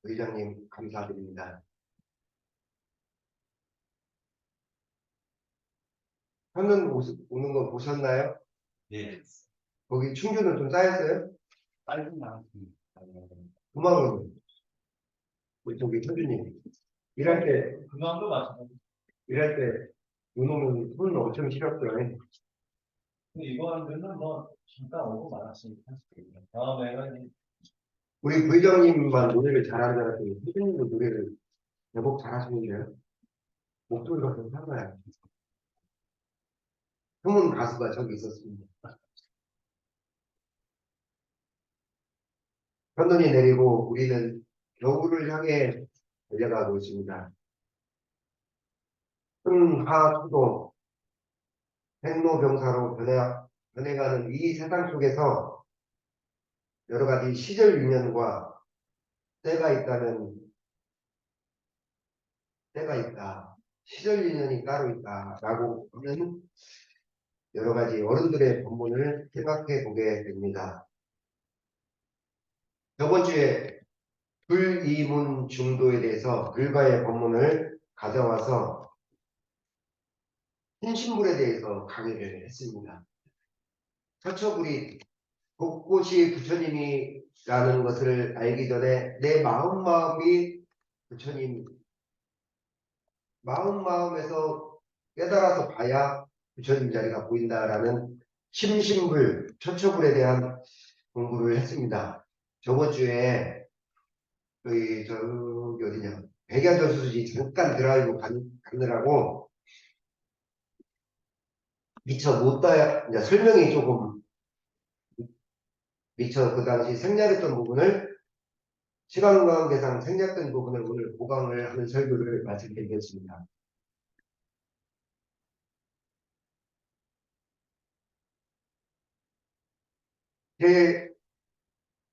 의장님 감사드립니다. 현은 오는 거 보셨나요? 네. 거기 충주는 좀 쌓였어요? 빨리 나왔습니다. 금방은 우리 저기 현주님 일할 때 그만도 마찬가지. 일할 때 눈 오면 손은 엄청 시렸어요. 근데 이거 하면은 뭐 잠깐 오고 말았으니까 다음에는 우리 부회장님만 노래를 잘하는 줄 알았더니 현주님도 노래를 제법 잘하시는데요. 목소리가 좀 살아요. 숨은 가수가 저기 있었습니다. 현눈이 내리고 우리는 겨울을 향해 달려가고 있습니다. 흥하수도 생로병사로 변해가는 이 세상 속에서 여러 가지 시절 유년과 때가 있다면 때가 있다. 시절 유년이 따로 있다라고 하는 여러 가지 어른들의 본문을 생각해 보게 됩니다. 저번 주에 불이문 중도에 대해서 불가의 본문을 가져와서 신신물에 대해서 강의를 했습니다. 처처불이 곳곳이 부처님이라는 것을 알기 전에 내 마음이 부처님 마음에서 깨달아서 봐야 부처님 자리가 보인다라는 심신불 처처불에 대한 공부를 했습니다. 저번 주에 저기 어디냐 백야전수지 잠깐 드라이브 가느라고 미처 못 따야 이제 설명이 조금 미처 그 당시 생략했던 부분을 시간관계상 생략된 부분을 오늘 보강을 하는 설교를 말씀드리겠습니다.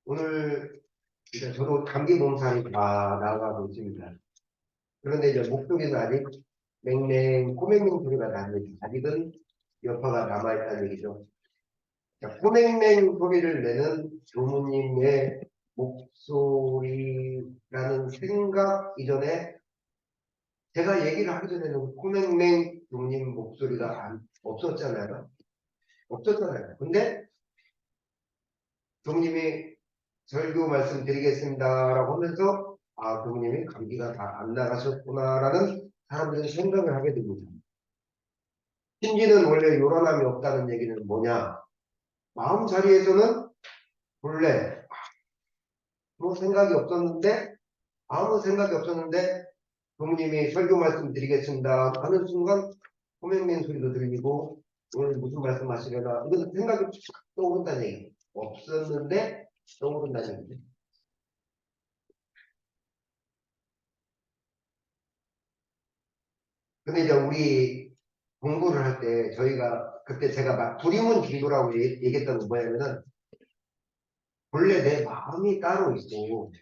오늘 이제 저도 감기 몸살이 다 나아가고 있습니다. 그런데 이제 목소리는 아직 맹맹 코맹맹 소리가 납니다. 아직은 여파가 남아있다는 얘기죠. 자, 코맹맹 소리를 내는 교무님의 목소리라는 생각 이전에 제가 얘기를 하기 전에는 코맹맹 교무님 목소리가 없었잖아요. 근데 교무님이 설교 말씀드리겠습니다라고 하면서 교무님이 감기가 다 안 나가셨구나라는 사람들은 생각을 하게 됩니다. 신지는 원래 요란함이 없다는 얘기는 뭐냐? 마음 자리에서는 본래 아무 생각이 없었는데 부모님이 설교 말씀 드리겠습니다 하는 순간 호맹맹 소리도 들리고 오늘 무슨 말씀 하시려나 이것은 생각이 떠오른다는 얘기 없었는데 떠오른다는 얘기죠. 근데 이제 우리 공부를 할 때 저희가 그때 제가 막 불이문 기도라고 얘기했던 건 뭐냐면은 본래 내 마음이 따로 있고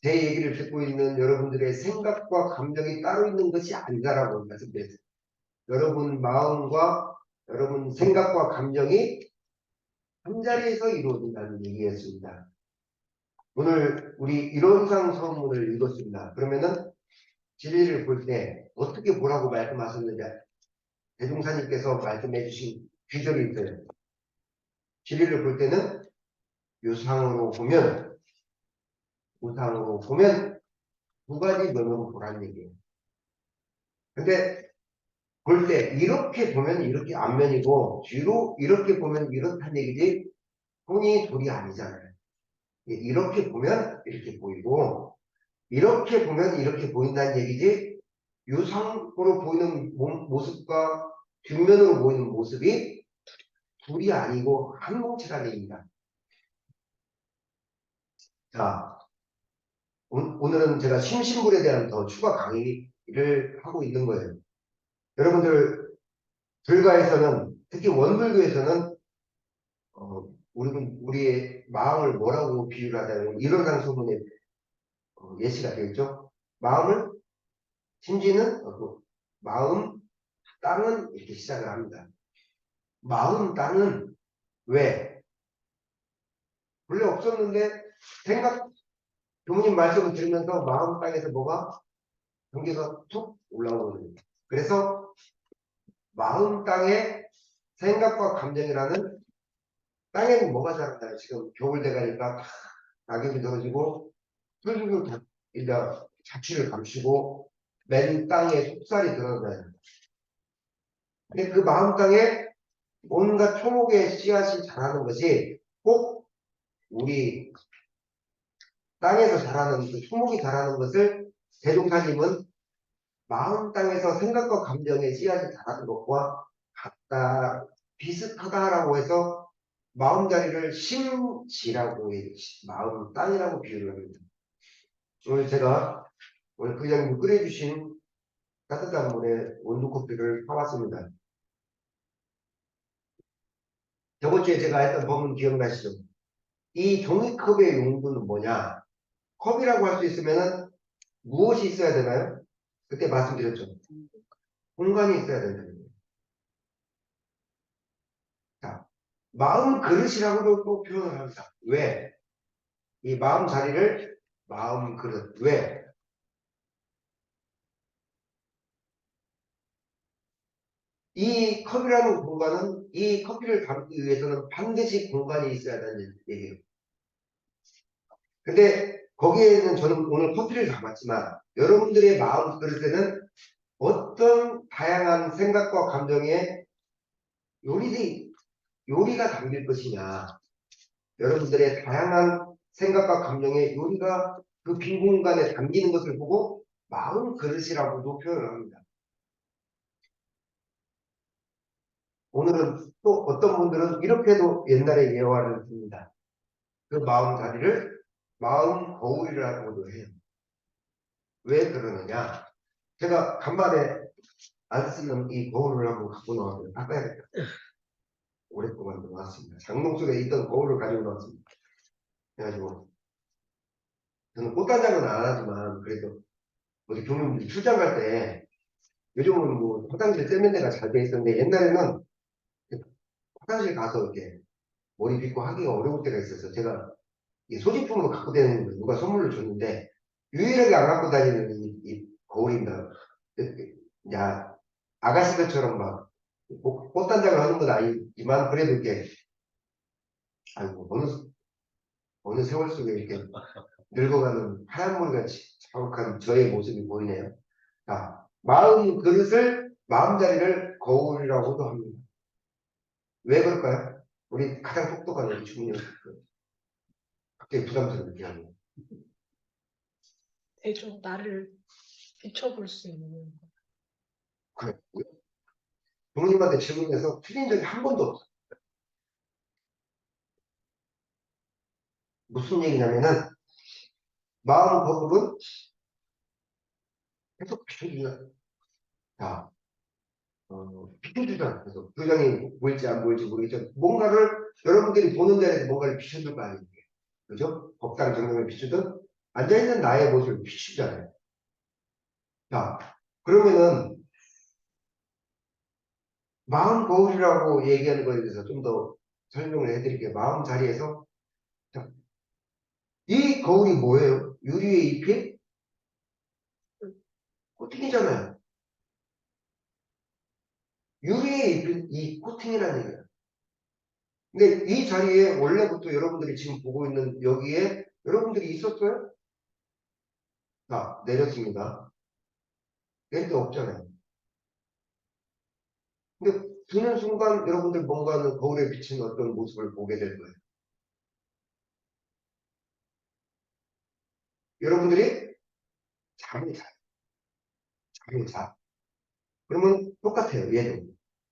제 얘기를 듣고 있는 여러분들의 생각과 감정이 따로 있는 것이 아니다라고 말씀드렸어요. 여러분 마음과 여러분 생각과 감정이 한 자리에서 이루어진다는 얘기였습니다. 오늘 우리 이론상 서문을 읽었습니다. 그러면은 진리를 볼 때 어떻게 보라고 말씀하셨는지 대종사님께서 말씀해 주신 귀절이 있어요. 진리를 볼 때는 유상으로 보면 우상으로 보면 두 가지 면으로 보라는 얘기예요. 근데 볼 때 이렇게 보면 이렇게 앞면이고 뒤로 이렇게 보면 이렇다는 얘기지 혼이 돌이 아니잖아요. 이렇게 보면 이렇게 보이고 이렇게 보면 이렇게 보인다는 얘기지 유상으로 보이는 모습과 뒷면으로 보이는 모습이 둘이 아니고 한 뭉치라는 얘기입니다. 자, 오늘은 제가 심신불에 대한 더 추가 강의를 하고 있는 거예요. 여러분들 불가에서는 특히 원불교에서는 우리의 마음을 뭐라고 비유를 하자면 이론상 소문에 예시가 되겠죠. 마음을 심지는 마음 땅은 이렇게 시작을 합니다. 마음 땅은 왜? 원래 없었는데 부모님 말씀을 들으면서 마음 땅에서 뭐가 경계가 툭 올라오거든요. 그래서 마음 땅에 생각과 감정이라는 땅에는 뭐가 자라나요? 지금 겨울 돼가니까 다 낙엽이 떨어지고 풀들도 다 일단 자취를 감추고 맨 땅에 속살이 드러나요. 근데 그 마음 땅에 온갖 초목의 씨앗이 자라는 것이 꼭 우리 땅에서 자라는 그 초목이 자라는 것을 대종사님은 마음 땅에서 생각과 감정의 씨앗이 자라는 것과 같다, 비슷하다라고 해서 마음자리를 심지라고 마음 땅이라고 비유를 합니다. 오늘 제가 오늘 부장님 끓여주신 따뜻한 물에 원두커피를 사왔습니다. 저번 주에 제가 했던 법문 기억나시죠? 이 종이컵의 용도는 뭐냐? 컵이라고 할 수 있으면은 무엇이 있어야 되나요? 그때 말씀드렸죠. 공간이 있어야 된다는 거예요. 자, 마음 그릇이라고도 또 표현을 합니다. 왜? 이 마음 자리를 마음 그릇. 왜? 이 컵이라는 공간은 이 커피를 담기 위해서는 반드시 공간이 있어야 된다는 얘기예요. 근데 거기에는 저는 오늘 커피를 담았지만 여러분들의 마음 그릇에는 어떤 다양한 생각과 감정의 요리가 담길 것이냐. 여러분들의 다양한 생각과 감정의 요리가 그 빈 공간에 담기는 것을 보고 마음 그릇이라고도 표현을 합니다. 오늘은 또 어떤 분들은 이렇게도 옛날에 예화를 듭니다. 그 마음 자리를 마음 거울이라고도 해요. 왜 그러느냐? 제가 간만에 안 쓰는 이 거울을 한번 갖고 나왔어요. 닦아야겠다. 오랫동안 나왔습니다. 장롱 속에 있던 거울을 가지고 나왔습니다. 그래가지고 저는 꽃단장은 안 하지만 그래도 어디 교무님 출장 갈 때 요즘은 뭐 화장실 세면대가 잘 돼 있었는데 옛날에는 화장실 가서 이렇게 머리 빗고 하기가 어려울 때가 있어서 제가 이 소지품으로 갖고 다니는 거 누가 선물로 줬는데 유일하게 안 갖고 다니는 이 거울입니다. 야 아가씨들처럼 막 꽃단장을 하는 건 아니지만 그래도 이렇게 아이고 어느 세월 속에 이렇게 늙어가는 하얀 머리같이 자욱한 저의 모습이 보이네요. 자, 마음 그릇을 마음자리를 거울이라고도 합니다. 왜 그럴까요? 우리 가장 똑똑한 우리 주문이 갑자기 부담스럽게 하는. 대충 나를 비춰볼 수 있는. 그래. 부모님한테 질문해서 틀린 적이 한 번도 없어. 무슨 얘기냐면은 마음 거울은 계속 비춰주잖아. 자, 비춰주잖아. 그래서 교장이 보일지 안 보일지 모르겠지만 뭔가를 여러분들이 보는 자리에서 뭔가를 비춰줄 거 아닙니까? 그죠? 법당 정면을 비추든 앉아있는 나의 모습을 비추잖아요. 자, 그러면은 마음 거울이라고 얘기하는 거에 대해서 좀 더 설명을 해드릴게요. 마음 자리에서 자, 이 거울이 뭐예요? 유리에 입힌 코팅이잖아요. 유리에 입힌 이 코팅이라는 얘기예요. 근데 이 자리에 원래부터 여러분들이 지금 보고 있는 여기에 여러분들이 있었어요? 자, 내렸습니다. 내릴 데 없잖아요. 근데 드는 순간 여러분들 뭔가는 거울에 비친 어떤 모습을 보게 될 거예요. 여러분들이 잠을 자요. 잠을 자. 그러면 똑같아요. 얘도.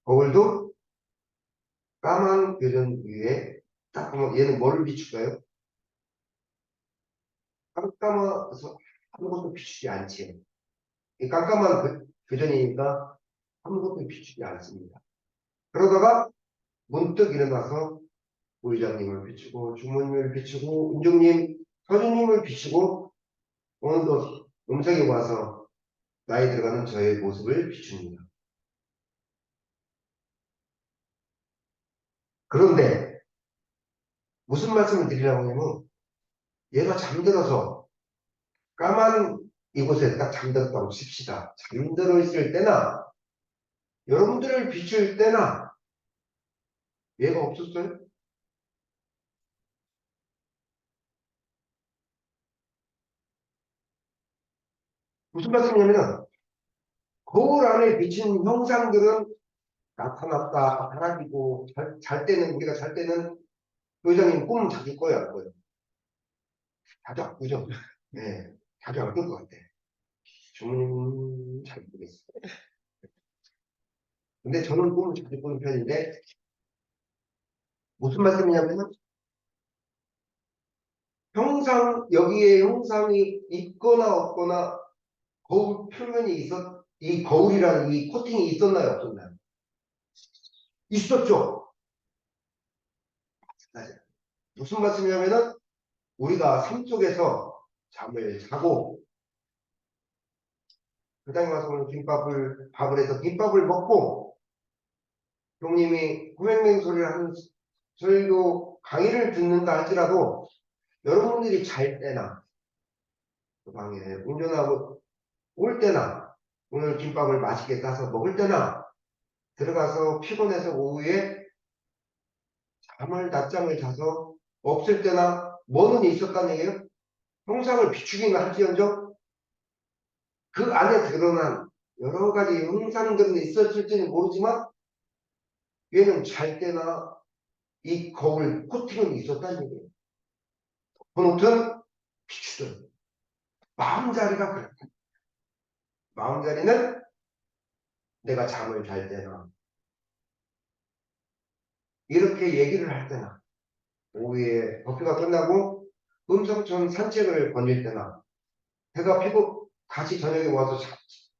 거울도 까만 교전 위에 딱 보면 얘는 뭐를 비출까요? 깜깜해서 아무것도 비추지 않지. 이 깜깜한 교전이니까 아무것도 비추지 않습니다. 그러다가 문득 일어나서 부의장님을 비추고 주무님을 비추고 은중님, 서주님을 비추고 오늘도 음성이 와서 나이 들어가는 저의 모습을 비춥니다. 그런데 무슨 말씀을 드리려고 하냐면 얘가 잠들어서 까만 이곳에 딱 잠들었다고 칩시다. 잠들어 있을 때나 여러분들을 비출 때나 얘가 없었어요? 무슨 말씀이냐면 거울 안에 비친 형상들은 나타났다, 사라지고 잘 때는 우리가 잘 때는 교장님 꿈 자주 꿔요, 안 꿔요? 자주 안 꾸죠? 네, 자주 안 꿀 것 같아. 주문님 잘 모르겠어요. 근데 저는 꿈을 자주 꾸는 편인데 무슨 말씀이냐면 형상 여기에 형상이 있거나 없거나 거울 표면이 이 거울이라는 이 코팅이 있었나요, 없었나요? 있었죠. 맞아요. 무슨 말씀이냐면은 우리가 삶 속에서 잠을 자고 그 다음에 와서 오늘 밥을 해서 김밥을 먹고 형님이 호맹맹 소리를 하는 설교 강의를 듣는다 할지라도 여러분들이 잘 때나 그 방에 운전하고 올 때나 오늘 김밥을 맛있게 싸서 먹을 때나 들어가서 피곤해서 오후에 잠을 낮잠을 자서 없을 때나 뭐는 있었다는 얘기예요. 형상을 비추기는 할지언정 그 안에 드러난 여러 가지 형상들은 있었을지는 모르지만 얘는 잘 때나 이 거울 코팅은 있었다는 얘기예요. 덮어놓든 비추든 마음자리가 그렇다. 마음자리는 내가 잠을 잘 때나 이렇게 얘기를 할 때나 오후에 법회가 끝나고 음성촌 산책을 거닐 때나 해가 피고 다시 저녁에 와서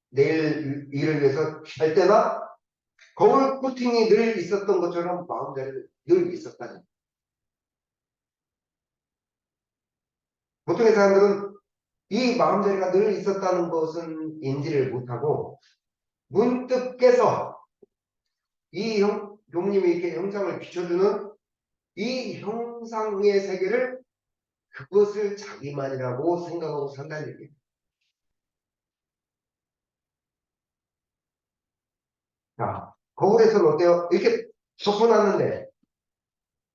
내일 일을 위해서 잘 때나 거울 코팅이 늘 있었던 것처럼 마음자리는 늘 있었다니. 보통의 사람들은 이 마음자리가 늘 있었다는 것은 인지를 못하고 문득 깨서 이 교무님이 이렇게 형상을 비춰주는 이 형상의 세계를 그것을 자기만이라고 생각하고 산다는 얘기예요. 자, 거울에서는 어때요? 이렇게 덮어놨는데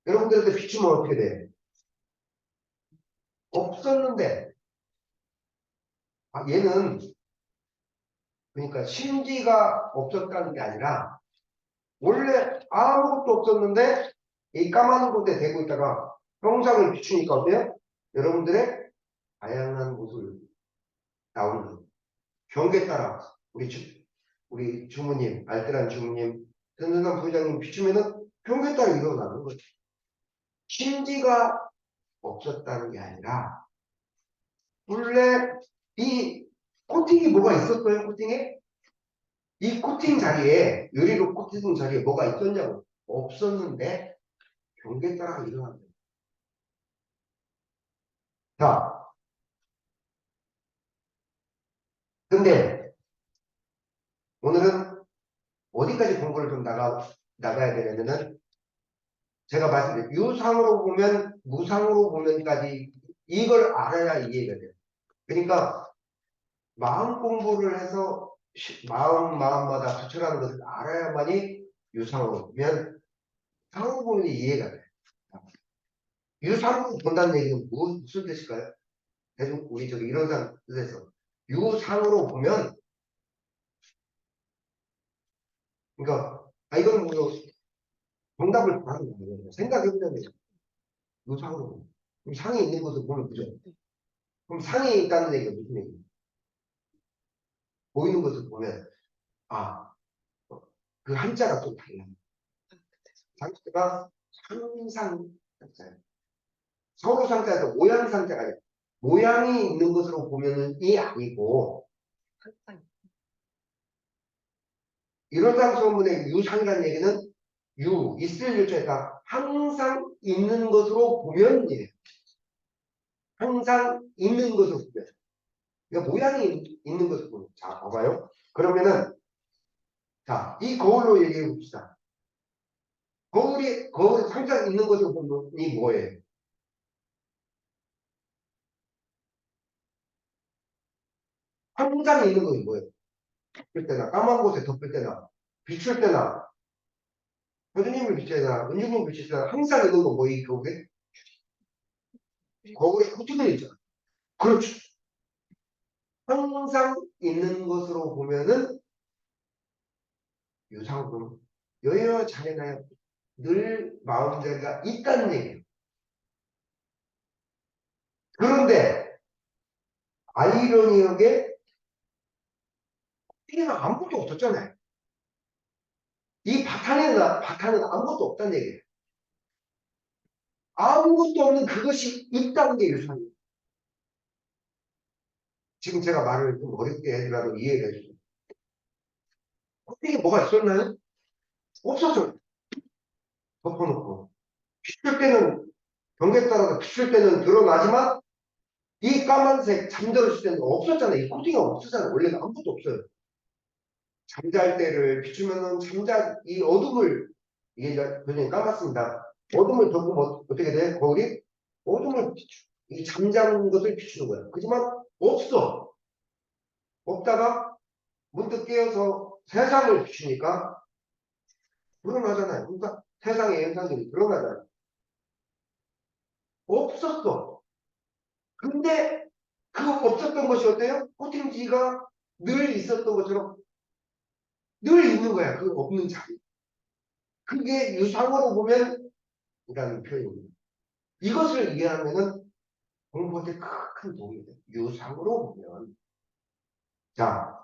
여러분들한테 비추면 어떻게 돼? 없었는데 얘는 그러니까 심지가 없었다는 게 아니라 원래 아무것도 없었는데 이 까만 곳에 대고 있다가 형상을 비추니까 어때요? 여러분들의 다양한 모습을 나오는 경계에 따라 우리 주무님, 알뜰한 주무님, 든든한 부장님 비추면은 경계에 따라 일어나는 거죠. 심지가 없었다는 게 아니라 원래 이 코팅이 뭐가 있었어요? 코팅에? 이 코팅 자리에 유리로 코팅 자리에 뭐가 있었냐고 없었는데 경계에 따라 일어나는 거예요. 자, 근데 오늘은 어디까지 공부를 좀 나가야 되냐면은 제가 말씀드린 유상으로 보면 무상으로 보면까지 이걸 알아야 이해가 돼요. 그러니까 마음 공부를 해서 마음마다 부처라는 것을 알아야만이 유상으로 보면 상으로 보면 이해가 돼요. 유상으로 본다는 얘기는 무슨 뜻일까요? 대충 우리 저기 이런 사람 뜻에서 유상으로 보면 그러니까 이건 뭐 정답을 바라는 거예요. 생각해보자면 유상으로 보면 그럼 상이 있는 것을 보면 그죠? 그럼 상이 있다는 얘기가 무슨 얘기예요? 보이는 것을 보면 아, 그 한자가 좀 달라요. 상자가 상상 상자예요. 서로 상자에서 모양 상자가 아니에요. 모양이 있는 것으로 보면은 이 아니고 이런상 소문의 유상이라는 얘기는 있을 유자에다 항상 있는 것으로 보면 이래요. 항상 있는 것으로 보면. 그러니까 모양이 있는 것으로 보면. 자, 봐봐요. 그러면은 자, 이 거울로 얘기해 봅시다. 거울이 항상 있는 것으로 보면 이 뭐예요? 항상 있는 건 뭐예요? 덮을 때나 까만 곳에 덮을 때나 비출 때나 교수님을 비출 때나 은중님 비출 때나 항상 있는 건 뭐이 거울에? 거울에 코팅되어 있잖아. 그렇죠. 항상 있는 것으로 보면은 유상으로 여여 자네나요 늘 마음자리가 있다는 얘기예요. 그런데 아이러니하게 이게는 아무것도 없었잖아요. 이 바탕에는 아무것도 없다는 얘기예요. 아무것도 없는 그것이 있다는 게 유상이에요. 지금 제가 말을 좀 어렵게 해더라도 이해를 해주세요. 코팅에 뭐가 있었나요? 없었죠. 덮어놓고. 비출 때는 경계에 따라서 비출 때는 드러나지만 이 까만색 잠들었을 때는 없었잖아요. 이 코팅이 없었잖아요. 원래는 아무것도 없어요. 잠잘 때를 비추면은 이 어둠을 이게 이제 굉장히 까맣습니다. 어둠을 덮으면 어떻게 돼? 거울이 어둠을 비추. 이 잠자는 것을 비추는 거야. 하지만 없어. 없다가 문득 깨어서 세상을 비추니까 드러나잖아요. 그러니까 세상의 현상들이 드러나잖아요. 없었어. 근데 그 없었던 것이 어때요? 코팅지가 늘 있었던 것처럼 늘 있는 거야. 그 없는 자리. 그게 유상으로 보면 이라는 표현입니다. 이것을 이해하면은 공부한테 큰 도움이 돼요. 유상으로 보면. 자,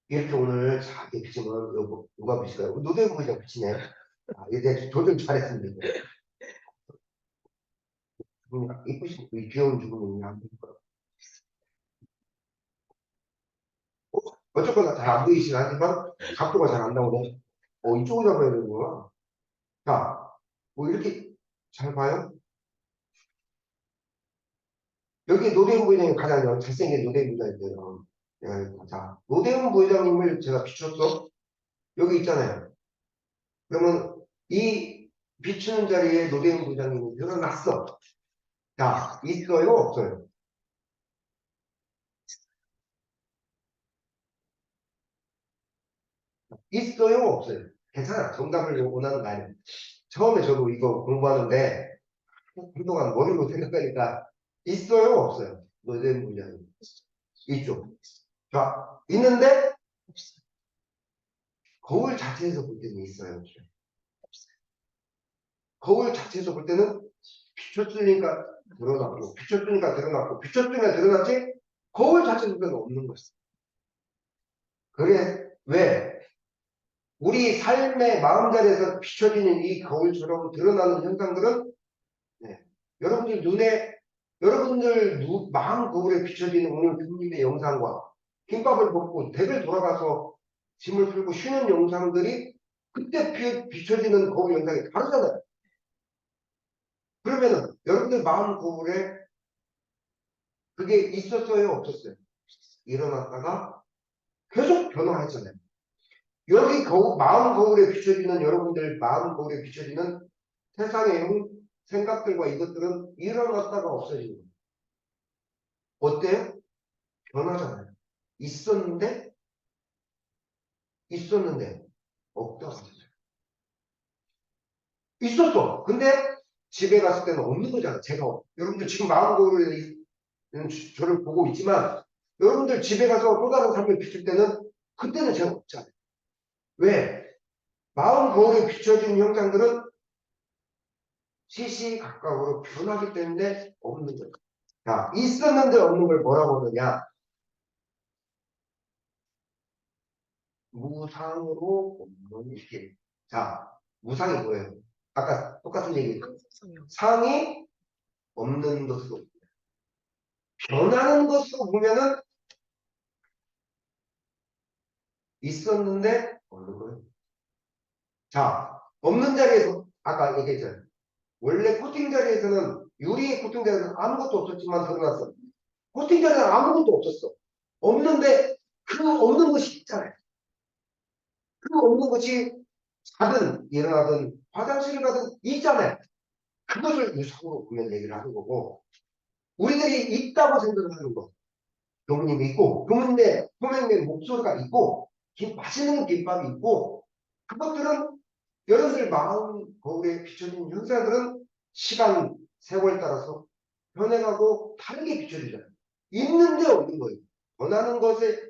이렇게 오늘 자기 비치면 누가 비칠까요? 노대부 부장 비치네. 아, 이제 조절 잘했습니다. 이쁘신 이 귀여운 주부님이 안 보일 어쨌거나 잘 안 보이긴 하지만 각도가 잘 안 나오네. 이쪽으로 잡아야 되는구나. 자, 뭐 이렇게 잘 봐요? 여기 노대훈 부회장이 가장 잘생긴 노대훈 부회장인데요. 자, 노대훈 부회장님을 제가 비췄어. 여기 있잖아요. 그러면 이 비추는 자리에 노대훈 부회장님이 드러났어. 자, 있어요? 없어요? 있어요? 없어요? 괜찮아. 정답을 원하는 거 아니에요. 처음에 저도 이거 공부하는데 한동안 머리로 생각하니까 있어요? 없어요? 노대훈 부회장님. 있죠. 자, 있는데 거울 자체에서 볼 때는 있어요. 없어요? 거울 자체에서 볼 때는 비춰주니까 드러나고 비춰주니까 드러나고 비춰주니까 드러났지 거울 자체에서 볼 때는 없는 것이죠. 그래 왜? 우리 삶의 마음자리에서 비춰지는 이 거울처럼 드러나는 현상들은 네, 여러분들 눈에 여러분들 마음 거울에 비춰지는 오늘 교수님의 영상과 김밥을 먹고 댁을 돌아가서 짐을 풀고 쉬는 영상들이 그때 비춰지는 거울 영상이 다르잖아요. 그러면은 여러분들 마음 거울에 그게 있었어요? 없었어요? 일어났다가 계속 변화했잖아요. 여기 마음 거울에 비춰지는 여러분들 마음 거울에 비춰지는 세상의 생각들과 이것들은 일어났다가 없어지는 거예요. 어때요? 변하잖아요. 있었는데 없다가 없어져요. 있었어. 근데 집에 갔을 때는 없는 거잖아. 제가 여러분들 지금 마음 거울에 저를 보고 있지만 여러분들 집에 가서 또 다른 삶을 비출 때는 그때는 제가 없잖아요. 왜? 마음 거울에 비춰진 형상들은 시시각각으로 변하기 때문에 없는 거예요. 자, 있었는데 없는 걸 뭐라고 하느냐? 무상으로 없는 길. 자, 무상이 뭐예요? 아까 똑같은 얘기. 항상성이요. 상이 없는 것으로. 변하는 것으로 보면은 있었는데 없는 거예요. 자, 없는 자리에서 아까 얘기했잖아요. 원래 코팅 자리에서는 유리의 코팅 자리에서는 아무것도 없었지만 드러났어. 코팅 자리에는 아무것도 없었어. 없는데 그 없는 것이 있잖아요. 그 없는 것이 자든 일어나든 화장실을 가든 있잖아요. 그것을 유상으로 보면 얘기를 하는 거고 우리들이 있다고 생각을 하는 거. 교무님이 있고, 교무님의 소명의 목소리가 있고, 맛있는 김밥이 있고, 그것들은 여러분들 마음 거울에 비춰진 현상들은 시간, 세월 따라서 변해가고 다르게 비춰지잖아요. 있는데 없는 거예요. 변하는 것에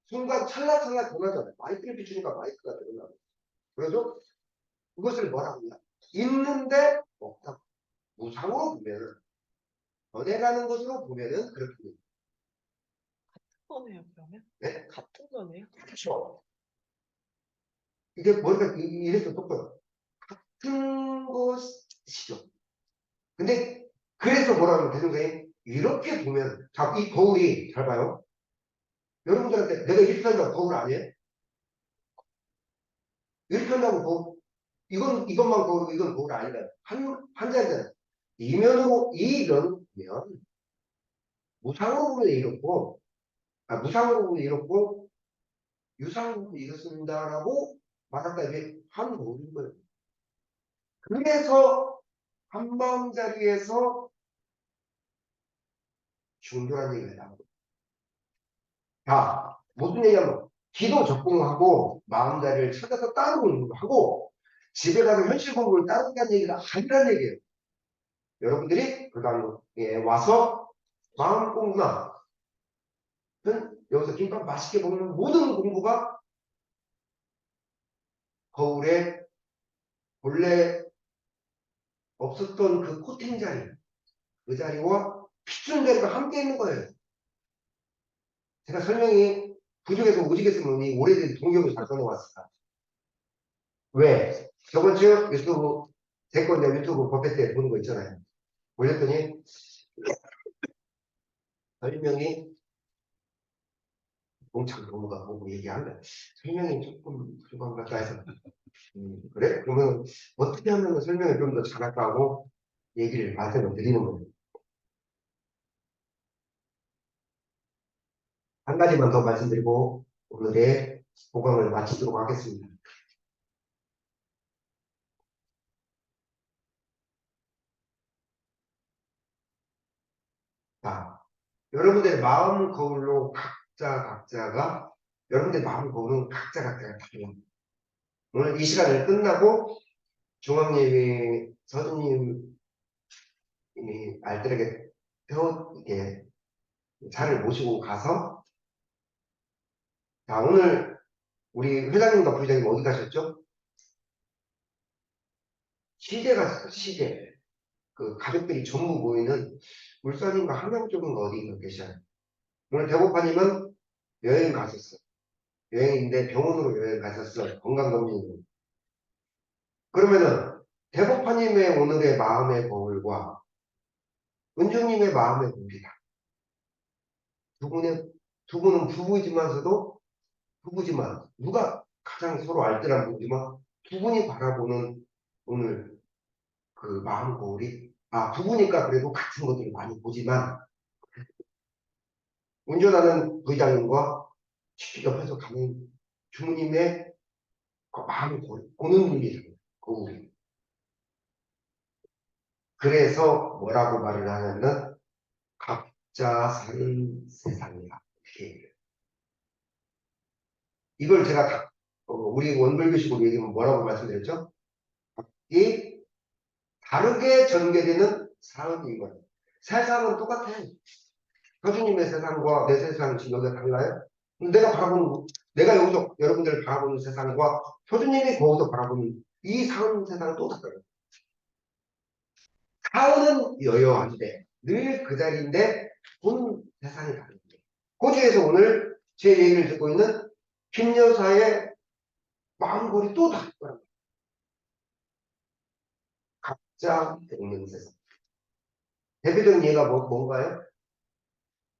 순간 찰나찰나 변하잖아요. 마이크를 비추니까 마이크가 드러나고. 그래서 그것을 뭐라 하냐. 있는데 없다. 무상으로 보면은, 변해가는 것으로 보면은 그렇게 됩니다. 거네요, 그러면? 네? 같은 거네요. 그렇죠. 이게 뭐랄까, 이래서 똑같아요. 같은 것이죠. 근데, 그래서 뭐라고 대중생이 이렇게 보면, 자, 이 거울이, 잘 봐요. 여러분들한테 내가 이렇게 한다고 거울 아니에요? 이렇게 한다고 거울, 이것만 거울이고 이건 거울 아니다. 한 자리잖아요. 이면으로, 이면으로 보면, 무상으로 보면 이렇고, 무상으로 보면 이렇고, 유상으로 보면 이렇습니다라고 말한다. 이게 한 거울인 거예요. 그래서 한마음 자리에서 중요한 얘기가 나옵니다. 자, 무슨 얘기하면 기도 적공하고 마음 자리를 찾아서 따로 공부하고 집에 가서 현실 공부를 따로 한다는 얘기가 아니란 얘기예요. 여러분들이 그 다음에 와서 마음 공부나 여기서 김밥 맛있게 먹는 모든 공부가 거울에 본래 없었던 그 코팅 자리, 그 자리와 비춘 자리가 함께 있는 거예요. 제가 설명이 부족해서 오지겠으면 이 오래된 동경을 잘 써놓았을까. 왜? 저번 주 유튜브, 제 건데 유튜브 법회 때 보는 거 있잖아요. 올렸더니 설명이 공창 동무가 보고 얘기하면 설명이 조금 부족한 것 같다 해서 그래? 그러면 어떻게 하면 설명을 좀 더 잘할까 하고 얘기를 말씀을 드리는 거예요. 한 가지만 더 말씀드리고 오늘의 보강을 마치도록 하겠습니다. 자, 여러분들의 마음 거울로 각자가 여러분들의 마음 거울은 각자가 달라요. 오늘 이 시간을 끝나고 중앙예배 서주님이 알뜰하게 이렇게 차를 모시고 가서 자 오늘 우리 회장님과 부회장님 어디 가셨죠? 시제 가셨어요. 시제. 그 가족들이 전부 모이는 울산인가 함양 쪽인가 어디 계셔요. 오늘 대법관님은 여행 가셨어요. 여행인데 병원으로 여행 가셨어요. 건강검진으로. 그러면은 대법관님의 오늘의 마음의 거울과 은주님의 마음의 거울이다. 두 분은 부부이지만서도 부부지만 누가 가장 서로 알뜰한 부부지만 두 분이 바라보는 오늘 그 마음 거울이 부부니까 그래도 같은 것들을 많이 보지만 운전하는 부장님과 쉽게 옆에서 가는 주무님의 그 마음 거울 보는 눈이잖아요. 거울이. 그래서 뭐라고 말을 하냐면 각자 사는 세상이다. 이렇게 얘기해요. 이걸 제가 우리 원불교식으로 얘기하면 뭐라고 말씀드렸죠? 이 다르게 전개되는 삶인 거예요. 세상은 똑같아요. 교주님의 세상과 내 세상은 지금 여기가 달라요? 내가 여기서 여러분들을 바라보는 세상과 교주님이 거기서 바라보는 이 삶 세상은 또 달라요. 사은은 여여한데 늘 그 자리인데 보는 세상이 다른 거예요. 고주에서 오늘 제 얘기를 듣고 있는 김 여사의 마음골이 또 다른 거예요. 각자 있는 세상. 대표적인 예가 뭔가요?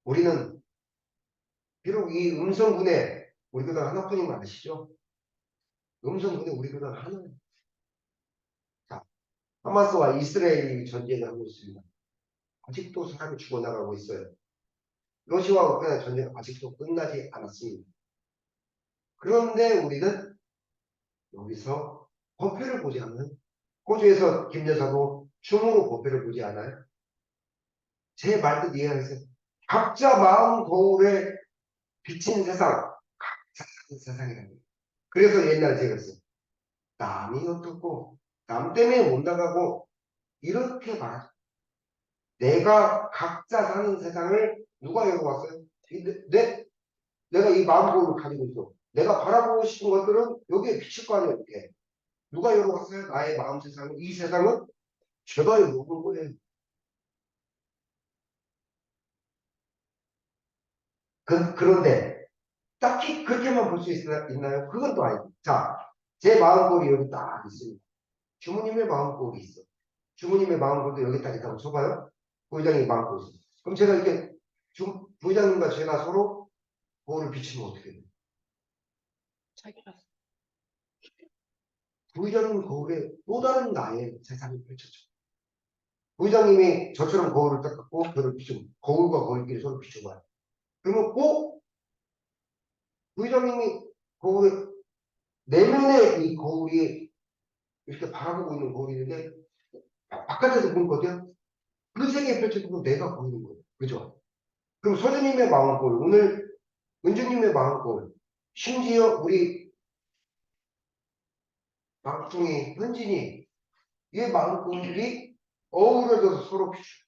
우리는 비록 이 음성군에 우리 교단 하나뿐인 거 아시죠? 음성군에 우리 교단 하나예요. 자, 하마스와 이스라엘이 전쟁을 하고 있습니다. 아직도 사람이 죽어나가고 있어요. 러시아와 우크라이나 전쟁은 아직도 끝나지 않았습니다. 그런데 우리는 여기서 법회를 보지 않아요. 호주에서 김 여사도 춤으로 법회를 보지 않아요. 제 말뜻 이해하세요. 각자 마음 거울에 비친 세상, 각자 사는 세상이라는 거예요. 그래서 옛날에 제가 했어요. 남이 어떻고 남 때문에 못 나가고 이렇게 말하죠. 내가 각자 사는 세상을 누가 열어왔어요? 내가 이 마음 거울을 가지고 있어. 내가 바라보고 싶은 것들은 여기에 비칠 거 아니에요. 이렇게. 누가 열어왔어요? 나의 마음 세상을. 이 세상은 제가 열어온 거예요. 그런데 딱히 그렇게만 볼 수 있나요? 그건 또 아니고. 자, 제 마음 거울이 여기 딱 있습니다. 주모님의 마음 거울이 있어. 주모님의 마음 거울도 여기 딱 있다고 쳐봐요. 부회장이 마음 거울이 있어. 그럼 제가 이렇게 부회장님과 제가 서로 거울을 비추면 어떻게 돼요? 자기가 부회장님 거울에 또 다른 나의 세상이 펼쳐져. 부회장님이 저처럼 거울을 딱 갖고 저를 비추고 거울과 거울끼리 서로 비춰봐요. 그러면 꼭 부회장님이 거울에 내면의 이 거울이 이렇게 바라보고 있는 거울이 있는데 바깥에서 보는 거죠. 그 세계에 펼쳐지고 내가 보이는 거예요. 그죠? 그럼 서주님의 마음 거울, 오늘 은주님의 마음 거울, 심지어 우리 방송이 현진이 이 마음 거울이 어우러져서 서로 비추고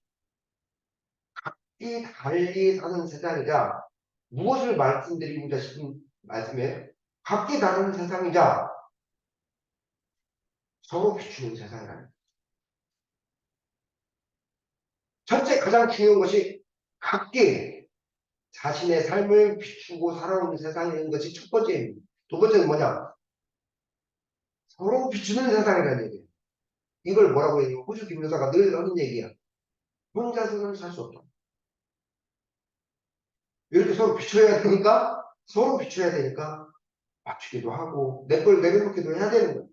이 달리 사는 세상이자 무엇을 말씀드리고자 싶은 말씀에 각기 다른 세상이자 서로 비추는 세상이라는. 첫째 가장 중요한 것이 각기 자신의 삶을 비추고 살아오는 세상이라는 것이 첫 번째입니다. 두 번째는 뭐냐? 서로 비추는 세상이라는 얘기예요. 이걸 뭐라고 해요? 호주 김여사가 늘 하는 얘기야. 혼자서는 살 수 없다. 이렇게 서로 비춰야 되니까 서로 비춰야 되니까 맞추기도 하고 내 걸 내려놓기도 해야 되는 거예요.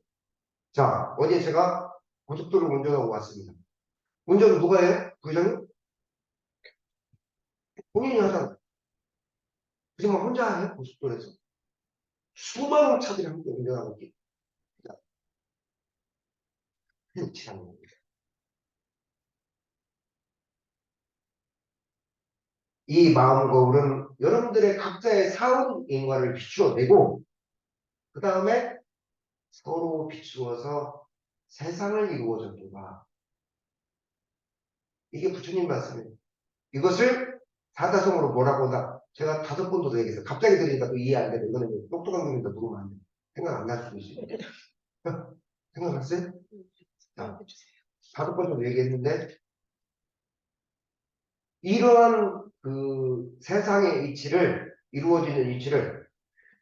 자, 어제 제가 고속도로를 운전하고 왔습니다. 운전은 누가 해요? 부장님? 본인이 하잖아. 하지만 혼자 해요? 고속도로에서. 수많은 차들이 함께 운전하고 있기. 흔치 않은 겁니다. 이 마음 거울은 여러분들의 각자의 사원 인과를 비추어내고 그 다음에 서로 비추어서 세상을 이루어줬다. 이게 부처님 말씀이에요. 이것을 사다성어로 뭐라고 한다? 제가 5번도 더 얘기했어요. 갑자기 들으니까 또 이해 안 되네. 이거는 똑똑한 분이니까 누르면 안 돼. 생각 안 날 수도 있어요. 생각났어요? 자, 해주세요. 5번 정도 얘기했는데 이러한 그 세상의 이치를 이루어지는 이치를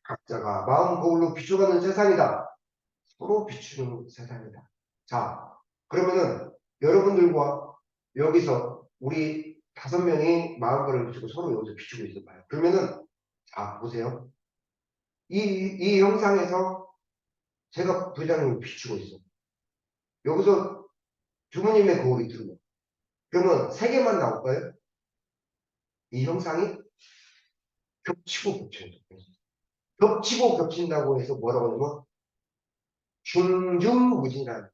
각자가 마음 거울로 비춰가는 세상이다. 서로 비추는 세상이다. 자, 그러면은 여러분들과 여기서 우리 5명이 마음 거울을 비추고 서로 여기서 비추고 있어 봐요. 그러면은 자, 보세요. 이 영상에서 제가 부장님을 비추고 있어. 여기서 주모님의 거울이 들어요. 그러면 3개만 나올까요? 이 형상이 겹치고 겹쳐요. 겹치고 겹친다고 해서 뭐라고 하냐면 중중무진이라는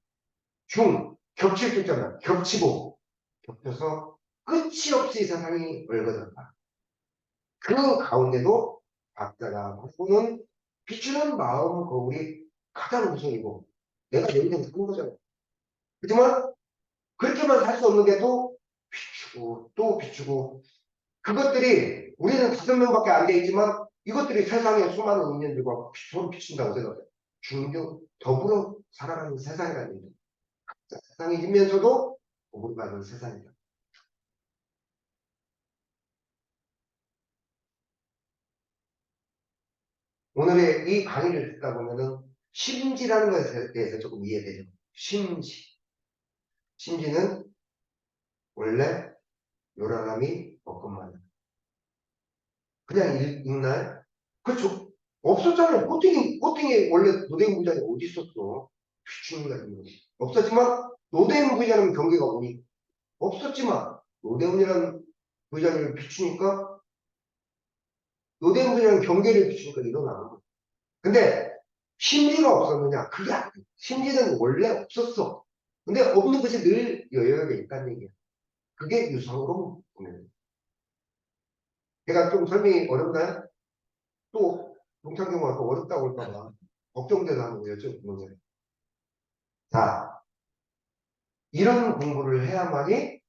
겹칠 수 있잖아. 겹치고 겹쳐서 끝이 없이 세상이 넓어졌다. 그 가운데도 각자가 바꾸는 비추는 마음 거울이 가장 우선이고 내가 내 인생 사는 거잖아. 하지만 그렇게만 살 수 없는 게 또 비추고 또 비추고 그것들이 우리는 5명밖에 안 돼 있지만 이것들이 세상의 수많은 인연들과 서로 비춘다고 생각해요. 중교 더불어 살아가는 세상이라는 얘기죠. 세상이면서도 더불어 가는 세상이다. 오늘의 이 강의를 듣다 보면은 심지라는 것에 대해서 조금 이해되죠. 심지. 심지는 원래 요란함이 없건만 그냥 읽나요? 그렇죠. 없었잖아요. 코팅이 원래 노대인 부자이 어디 있었어? 비추는 같은 것이. 없었지만 노대인 부자는 경계가 오니 없었지만 노대문이라는 부자를 비추니까 노대인 부자는 경계를 비추니까 일어나는 거예요. 근데 심지가 없었느냐? 그게 아니에요. 심지는 원래 없었어. 근데 없는 것이 늘 여유가 있다는 얘기야. 그게 유상으로 보면 제가 좀 설명이 어렵나요? 또 동창 경우가 또 어렵다고 할까봐 걱정돼서 하는 거예요. 여쭤보는 거예요. 자, 이런 공부를 해야만이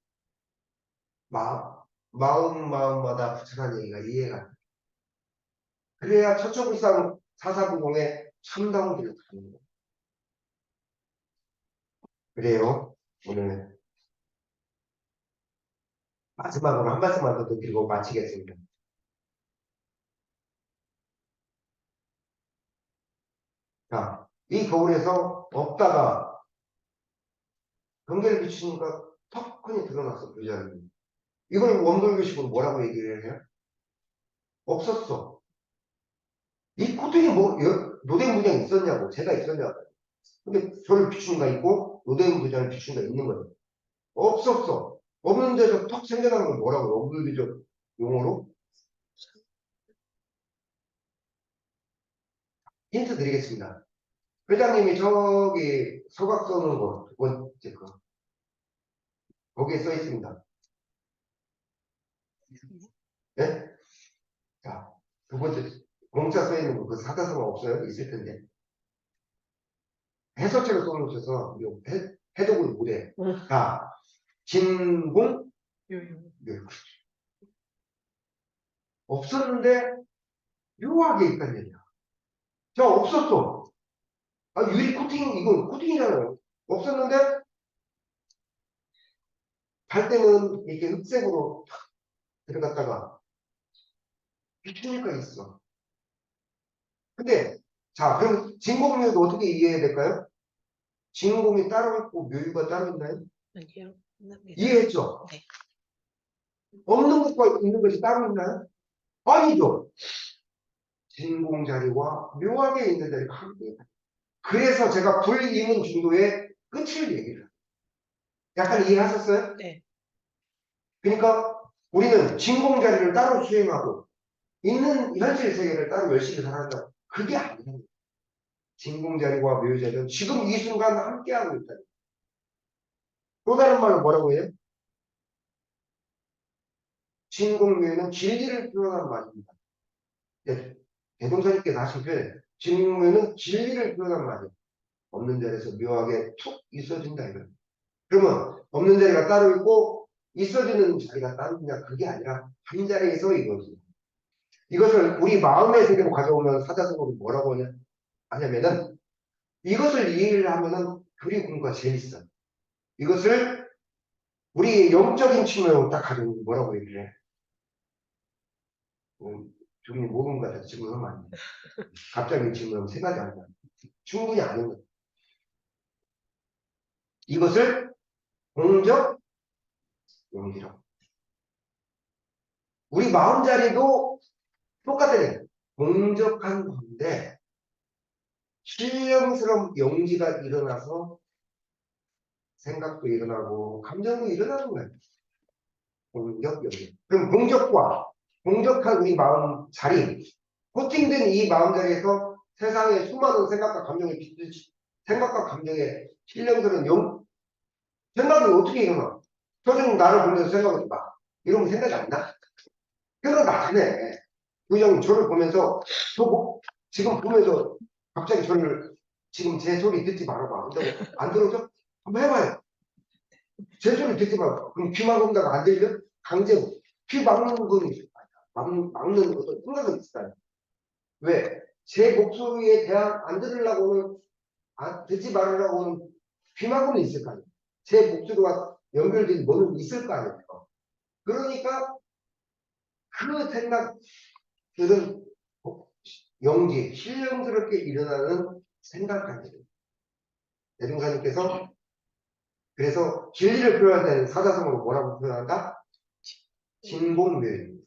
마음마다 부처한 얘기가 이해가 돼. 그래야 처처불상 사사부공의 참다운 길을 가는 거예요. 그래요. 오늘 마지막으로 한 말씀만 더 드리고 마치겠습니다. 자, 이 거울에서 없다가 경계를 비추니까 턱하니 드러났어, 교자님. 이걸 원불교식으로 뭐라고 얘기를 해요? 없었어. 이 코팅이 뭐, 노대문장이 있었냐고, 제가 있었냐고. 근데 저를 비추는 가 있고, 노대문장을 비추는 가 있는 거예요. 없었어. 없는 데서 턱 생겨나는 건 뭐라고, 원불교적 용어로? 힌트 드리겠습니다. 회장님이 저기 서각 써놓은 거, 두 번째 거. 거기에 써 있습니다. 네? 자, 두 번째, 공짜 써 있는 거, 그 사자성어 없어요? 있을 텐데. 해설책을 써놓으셔서, 해독을 못해. 자, 진공, 요요. 없었는데, 묘하게 있다는 얘기야. 자, 없었어. 아, 유리 코팅, 이건 코팅이잖아요. 없었는데, 갈 때는 이렇게 흑색으로 탁 들어갔다가, 비추니까 있어. 근데, 자, 그럼 진공묘도 어떻게 이해해야 될까요? 진공이 따로 있고 묘유가 따로 있나요? 아니요. 끝납니다. 이해했죠? 네. 없는 것과 있는 것이 따로 있나요? 아니죠. 진공 자리와 묘하게 있는 자리가 함께 있다. 그래서 제가 불이문 중도의 끝을 얘기를 해요. 약간 이해하셨어요? 네. 그러니까 우리는 진공 자리를 따로 수행하고 있는 현실 세계를 따로 열심히 살아간다. 그게 아니에요. 진공 자리와 묘 자리는 지금 이 순간 함께하고 있다. 또 다른 말로 뭐라고 해요? 진공 묘는 진리를 표현한 말입니다. 네, 대동사님께서 하신 표현, 진공묘는 진리를 표현한 말이에요. 없는 자리에서 묘하게 툭 있어진다 이거예요. 그러면 없는 자리가 따로 있고 있어지는 자리가 따로 있냐 그게 아니라 한 자리에서 이거지. 이것을 우리 마음의 세계로 가져오면 사자성어로 뭐라고 하냐면은 이것을 이해를 하면은 교리 공부가 재밌어. 이것을 우리 영적인 측면으로 딱 가져오면 뭐라고 얘기를 해? 종이 모르는 것 같아서 질문하면 안 돼. 갑자기 질문하면 생각이 안 나. 충분히 아는 거야. 이것을 공적 용기라고. 우리 마음자리도 똑같아요. 공적한 건데 신령스러운 용기가 일어나서 생각도 일어나고 감정도 일어나는 거예요. 공적 용기. 그럼 공적한 우리 마음 자리, 코팅된 이 마음 자리에서 세상의 수많은 생각과 감정이 빗듯이 생각과 감정의 신령스러운 생각이 어떻게 일어나? 표정 나를 보면서 생각을 해봐. 이러면 생각이 안 나? 생각 나네. 의장님 저를 보면서 지금 보면서 갑자기 저를 지금 제 소리 듣지 말아봐. 근데 안 들어줘? 한번 해봐요. 제 소리 듣지 말아봐. 그럼 귀 막는다고 안 들려? 강제로. 귀 막는 건 막는 어떤 생각은 있어요. 왜? 제 목소리에 대한 안 들으려고는 듣지 말으려고는 귀 막음은 있을 거 아니에요. 제 목소리와 연결된 뭐는 있을 거 아니에요. 그러니까 그 생각들은 용기, 신령스럽게 일어나는 생각까지. 대중사님께서 그래서 진리를 표현하는 사자성어로 뭐라고 표현한다? 진공묘입니다.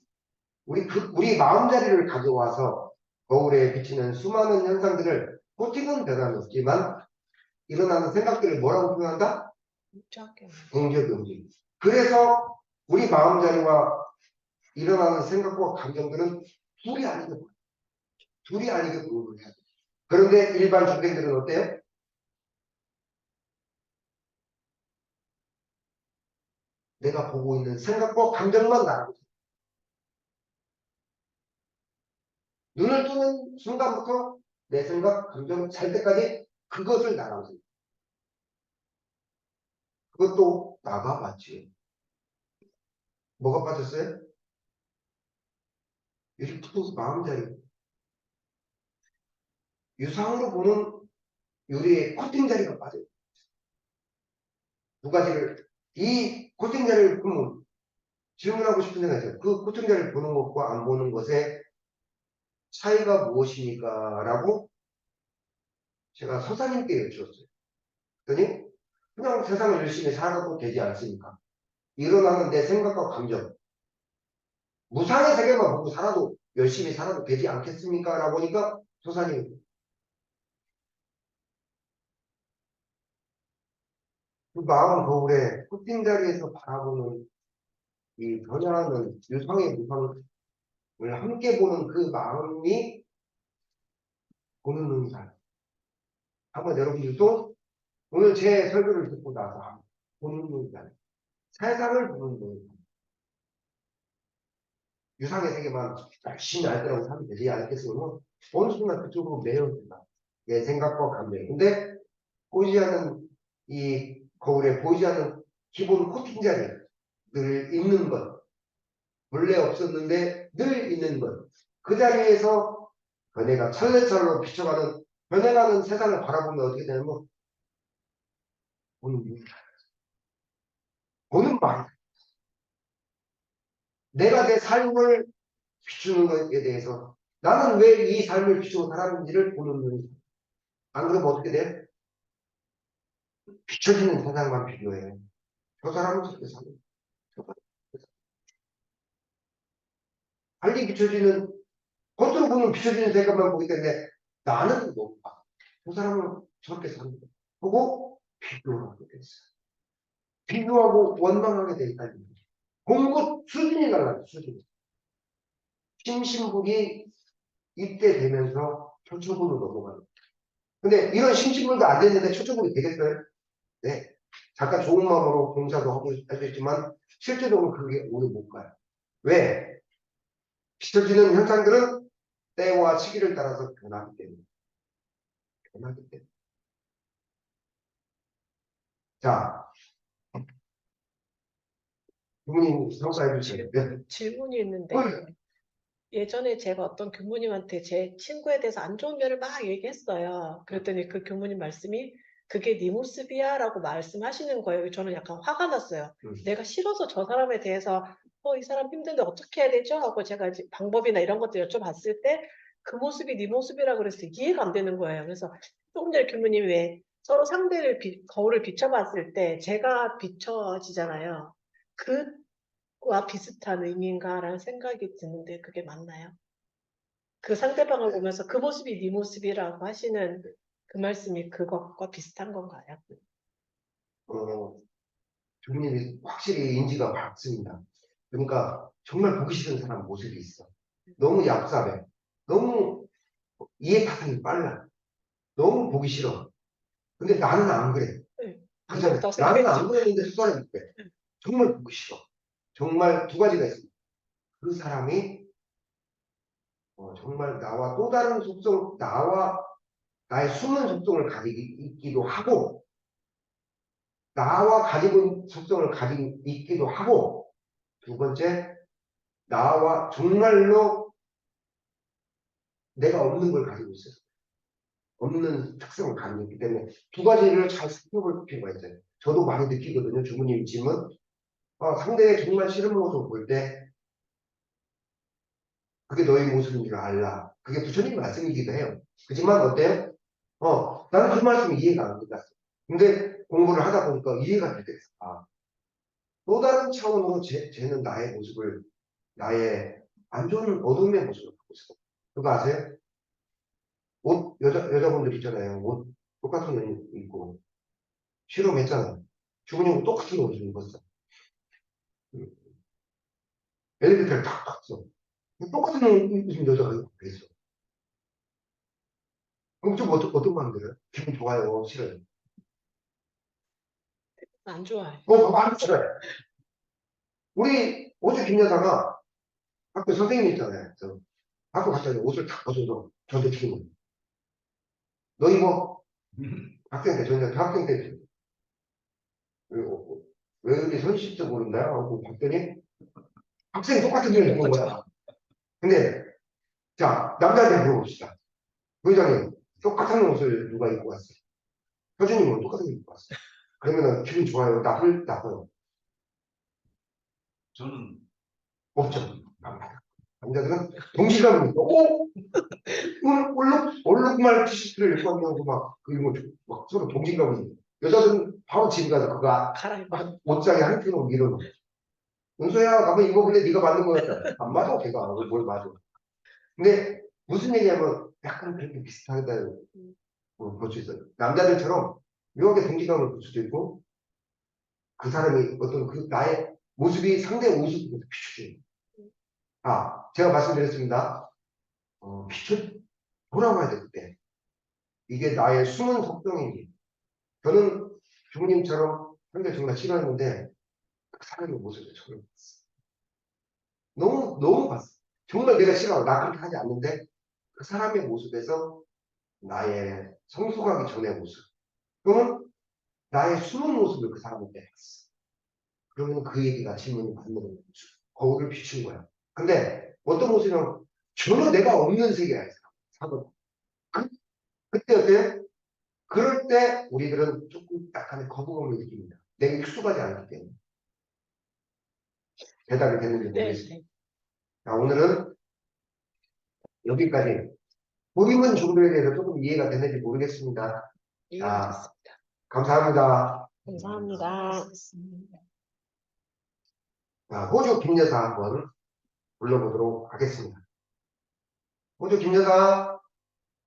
우리 마음자리를 가져와서 거울에 비치는 수많은 현상들을 코팅은 변함이 없지만 일어나는 생각들을 뭐라고 표현한다? 공적용기. 그래서 우리 마음자리와 일어나는 생각과 감정들은 둘이 아니게 공부를 해야 돼. 그런데 일반 중생들은 어때요? 내가 보고 있는 생각과 감정만 나오고 눈을 뜨는 순간부터 내 생각, 감정, 잘 때까지 그것을 나가면서 그것도 나가봤지. 뭐가 빠졌어요? 유리푸드 마음자리. 유상으로 보는 유리의 코팅 자리가 빠져요. 두 가지를, 이 코팅 자리를 보면 질문하고 싶은 생각이 있어요. 그 코팅 자리를 보는 것과 안 보는 것의 차이가 무엇입니까? 라고 제가 서사님께 여쭈었어요. 그랬더니 그냥 세상을 열심히 살아도 되지 않습니까? 일어나는 내 생각과 감정, 무상의 세계만 보고 살아도 열심히 살아도 되지 않겠습니까? 라고 하니까 서사님 그 마음 거울에 코팅 자리에서 바라보는 이 변화하는 유상의 무상을 함께 보는 그 마음이 보는 눈이다. 한번 여러분들도 오늘 제 설교를 듣고 나서 보는 눈이다. 세상을 보는 눈이다. 유상의 세계만 열심히 알 거라고 하면 되지 않겠으면 어느 순간 그쪽으로 매여든다. 내 생각과 감정. 근데 보이지 않는 이 거울에 보이지 않는 기본 코팅 자리 늘 있는 것. 본래 없었는데 늘 있는 것. 그 자리에서 변해가 찰나찰로 비춰가는 변해가는 세상을 바라보면 어떻게 되냐면 보는 눈. 보는 말. 내가 내 삶을 비추는 것에 대해서 나는 왜 이 삶을 비추고 살았는지를 보는 눈이. 안 그러면 어떻게 돼? 비춰지는 세상만 비교해. 저 사람은 저렇게 사는 저 사람은 저렇게 사는. 달리 비춰지는 겉으로 보면 비춰지는 세상만 보기 때문에 나는 못 봐. 저 사람은 저렇게 사는 거. 보고 비교하게 됐어. 비교하고 원망하게 돼 있다는 거지. 공부 수준이 달라요. 수준이. 심신불이 이때 되면서 초초분으로 넘어가는 거예요. 근데 이런 심신불도 안 됐는데 초초분이 되겠어요? 네. 잠깐 좋은 마음으로 봉사도 하고 할 수 있지만 실제적으로 그게 오래 못 가요. 왜? 비춰지는 현상들은 때와 시기를 따라서 변하기 때문에. 변하기 때문에. 자, 부모님 성사해 주세요. 네. 질문이 있는데 예전에 제가 어떤 교무님한테 제 친구에 대해서 안 좋은 면을 막 얘기했어요. 그랬더니 그 교무님 말씀이 그게 네 모습이야 라고 말씀하시는 거예요. 저는 약간 화가 났어요. 내가 싫어서 저 사람에 대해서 이 사람 힘든데 어떻게 해야 되죠? 하고 제가 이제 방법이나 이런 것들 여쭤봤을 때 그 모습이 네 모습이라 그랬을 때 이해가 안 되는 거예요. 그래서 조금 전에 교무님이 왜 서로 상대를 거울을 비춰봤을 때 제가 비춰지잖아요. 그와 비슷한 의미인가라는 생각이 드는데 그게 맞나요? 그 상대방을 보면서 그 모습이 네 모습이라고 하시는 그 말씀이 그것과 비슷한 건가요? 주님이 확실히 인지가 밝습니다. 그러니까 정말 보기 싫은 사람 모습이 있어. 너무 얍삽해. 너무 이해 파탄이 빨라. 너무 보기 싫어. 근데 나는 안 그래. 네. 안 그렇잖아요. 그렇다고 나는 안 생각했죠. 그랬는데 저 사람이 그래. 정말 보기 싫어. 정말 두 가지가 있습니다. 그 사람이 정말 나와 또 다른 속성, 나와 나의 숨은 속성을 가지고 있기도 하고, 나와 가지고 있는 속성을 가지고 있기도 하고, 두 번째, 나와 정말로 내가 없는 걸 가지고 있어요. 없는 특성을 가지고 있기 때문에 두 가지를 잘 살펴볼 필요가 있어요. 저도 많이 느끼거든요. 주부님 짐은 상대의 정말 싫은 모습을 볼 때 그게 너의 모습인 줄 알라. 그게 부처님 말씀이기도 해요. 그지만 어때요? 나는 그 말씀이 이해가 안 됐어. 근데 공부를 하다 보니까 이해가 되겠어. 또 다른 차원으로 쟤는 나의 모습을, 나의 안 좋은 어둠의 모습을 보고 있어. 그거 아세요? 옷, 여자분들 있잖아요. 옷 똑같은 옷 입고 실험했잖아요. 주부님하고 똑같은 옷을 입었어. 음. 엘리베이터를 탁 탔어. 똑같은 옷 입은 여자가 있고 있어. 그럼 좀 어떤 마음 들어요? 기분 좋아요? 싫어요? 안 좋아요. 많이 싫어요. 우리 어제 김 여사가 학교 선생님 있잖아요. 하고 갑자기 옷을 탁 벗어서 저한테 주는 거예요. 너 이거 학생 때, 저는 학생 때, 왜 이렇게 손실도 모른다? 하고 봤더니 학생이 똑같은 걸 입은 거야. 근데, 자, 남자한테 물어봅시다. 부회장님, 똑같은 옷을 누가 입고 왔어요? 효준님은 똑같은 거 입고 왔어요. 그러면은 기분 좋아요? 나빠요? 저는 없죠. 남자들은 동시감이 있고, 오늘 얼룩말 티셔츠를 입고 왔냐고 막, 그리고 막 서로 동시감이 있고. 여자들은 바로 집에 가서 그거 갈아입어. 옷장에 한 켠으로 밀어넣어. 은서야, 가면 입어볼래? 네가 만든 거였다. 안 맞아, 걔가. 뭘 맞아. 근데 무슨 얘기냐면 약간 그렇게 비슷하다 볼 수 있어요. 남자들처럼 묘하게 동기감을 볼 수도 있고 그 사람이 어떤 그 나의 모습이 상대 모습으로 비춰져요. 아, 제가 말씀드렸습니다. 비춰 돌아와야 될 때 이게 나의 숨은 속성인지 저는 주부님처럼 한게 정말 싫어했는데 그 사람의 모습을 정말 봤어. 너무 봤어. 정말 내가 싫어. 나 그렇게 하지 않는데 그 사람의 모습에서 나의 성숙하기 전의 모습 또는 나의 숨은 모습을 그 사람한테 봤어. 그러면 그 얘기가 질문을 받는 거죠. 거울을 비춘 거야. 근데 어떤 모습이면 전혀 내가 없는 세계야. 사건. 그, 그때 어때요? 그럴 때 우리들은 조금 약간의 거부감을 느낍니다. 내가 익숙하지 않기 때문에. 대답이 됐는지 네, 모르겠습니다. 네. 자, 오늘은 여기까지. 본인은 종교에 대해서 조금 이해가 됐는지 모르겠습니다. 이해가 됐습니다. 감사합니다. 감사합니다. 자, 호주 김여사 한번 불러보도록 하겠습니다. 호주 김여사.